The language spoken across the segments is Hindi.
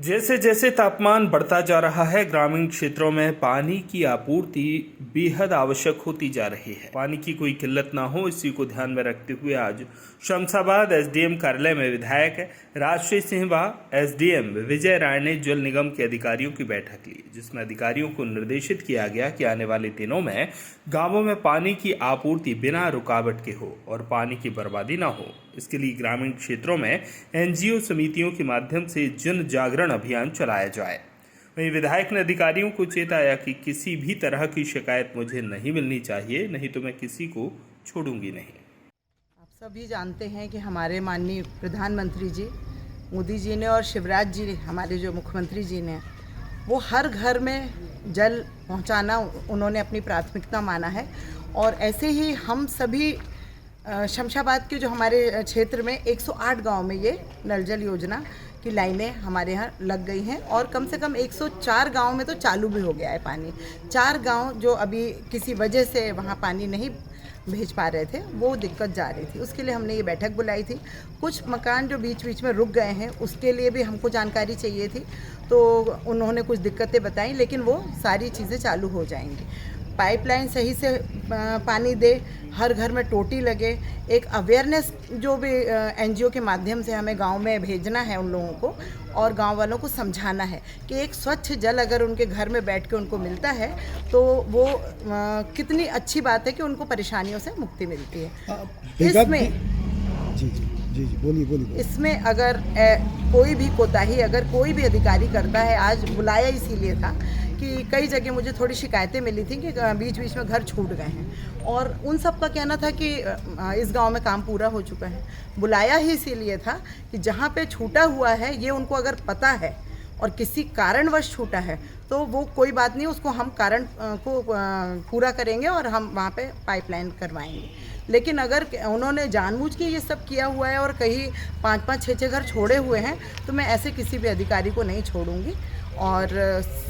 जैसे जैसे तापमान बढ़ता जा रहा है, ग्रामीण क्षेत्रों में पानी की आपूर्ति बेहद आवश्यक होती जा रही है। पानी की कोई किल्लत ना हो, इसी को ध्यान में रखते हुए आज शमशाबाद एसडीएम कार्यालय में विधायक राजश्री सिंह व एसडीएम विजय राय ने जल निगम के अधिकारियों की बैठक ली, जिसमें अधिकारियों को निर्देशित किया गया कि आने वाले दिनों में गांवों में पानी की आपूर्ति बिना रुकावट के हो और पानी की बर्बादी ना हो। इसके लिए ग्रामीण क्षेत्रों में एनजीओ समितियों के माध्यम से जन जागरण अभियान चलाया जाए। वहीं विधायक ने अधिकारियों को चेताया कि किसी भी तरह की शिकायत मुझे नहीं मिलनी चाहिए, नहीं तो मैं किसी को छोड़ूंगी नहीं। आप सभी जानते हैं कि हमारे माननीय प्रधानमंत्री जी मोदी जी ने और शिवराज जी हमारे जो मुख्यमंत्री जी ने, वो हर घर में जल पहुंचाना उन्होंने अपनी प्राथमिकता माना है। और ऐसे ही हम सभी शमशाबाद के जो हमारे क्षेत्र में 108 गांव में ये नल जल योजना की लाइनें हमारे यहाँ लग गई हैं और कम से कम 104 गांव में तो चालू भी हो गया है पानी। 4 गांव जो अभी किसी वजह से वहाँ पानी नहीं भेज पा रहे थे, वो दिक्कत जा रही थी, उसके लिए हमने ये बैठक बुलाई थी। कुछ मकान जो बीच बीच में रुक गए हैं, उसके लिए भी हमको जानकारी चाहिए थी, तो उन्होंने कुछ दिक्कतें बताई, लेकिन वो सारी चीज़ें चालू हो जाएंगी। पाइपलाइन सही से पानी दे, हर घर में टोटी लगे, एक अवेयरनेस जो भी एनजीओ के माध्यम से हमें गांव में भेजना है उन लोगों को, और गांव वालों को समझाना है कि एक स्वच्छ जल अगर उनके घर में बैठ के उनको मिलता है तो वो कितनी अच्छी बात है कि उनको परेशानियों से मुक्ति मिलती है। इसमें बोलिए। इसमें अगर कोई भी कोताही अगर कोई भी अधिकारी करता है, आज बुलाया इसीलिए था कि कई जगह मुझे थोड़ी शिकायतें मिली थी कि बीच बीच में घर छूट गए हैं, और उन सब का कहना था कि इस गांव में काम पूरा हो चुका है। बुलाया ही इसीलिए था कि जहां पे छूटा हुआ है ये उनको अगर पता है और किसी कारणवश छूटा है तो वो कोई बात नहीं, उसको हम कारण को पूरा करेंगे और हम वहाँ पे पाइपलाइन करवाएंगे। लेकिन अगर उन्होंने जानबूझ के ये सब किया हुआ है और कहीं 5-5, 6-6 घर छोड़े हुए हैं, तो मैं ऐसे किसी भी अधिकारी को नहीं छोड़ूंगी। और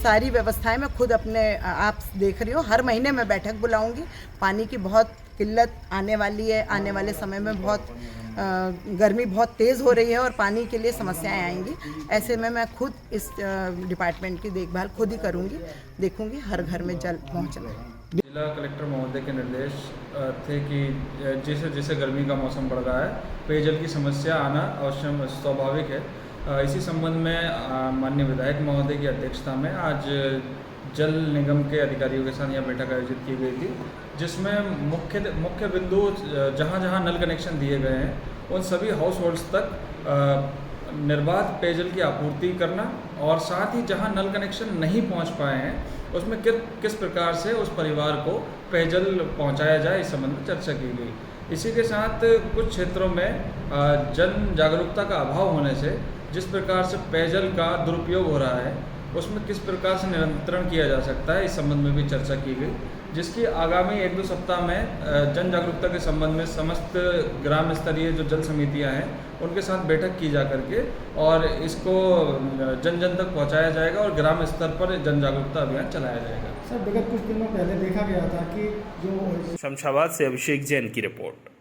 सारी व्यवस्थाएं मैं खुद अपने आप देख रही हूँ, हर महीने मैं बैठक बुलाऊंगी। पानी की बहुत किल्लत आने वाली है, आने वाले समय में बहुत गर्मी बहुत तेज़ हो रही है और पानी के लिए समस्याएं आएंगी। ऐसे में मैं खुद इस डिपार्टमेंट की देखभाल खुद ही करूंगी, देखूंगी हर घर में जल पहुँचना। जिला कलेक्टर महोदय के निर्देश थे कि जैसे जैसे गर्मी का मौसम बढ़ रहा है, पेयजल की समस्या आना अवश्य स्वाभाविक है। इसी संबंध में माननीय विधायक महोदय की अध्यक्षता में आज जल निगम के अधिकारियों के साथ यह बैठक आयोजित की गई थी, जिसमें मुख्य बिंदु जहां जहां नल कनेक्शन दिए गए हैं उन सभी हाउस होल्ड्स तक निर्बाध पेयजल की आपूर्ति करना, और साथ ही जहां नल कनेक्शन नहीं पहुंच पाए हैं उसमें किस प्रकार से उस परिवार को पेयजल पहुंचाया जाए, इस संबंध में चर्चा की गई। इसी के साथ कुछ क्षेत्रों में जन जागरूकता का अभाव होने से जिस प्रकार से पेयजल का दुरुपयोग हो रहा है, उसमें किस प्रकार से नियंत्रण किया जा सकता है, इस संबंध में भी चर्चा की गई, जिसकी आगामी 1-2 सप्ताह में जन जागरूकता के संबंध में समस्त ग्राम स्तरीय जो जल समितियां हैं उनके साथ बैठक की जा करके और इसको जन जन तक पहुंचाया जाएगा और ग्राम स्तर पर जन जागरूकता अभियान चलाया जाएगा। सर, विगत कुछ दिनों पहले देखा गया था कि जो शमशाबाद से अभिषेक जैन की रिपोर्ट।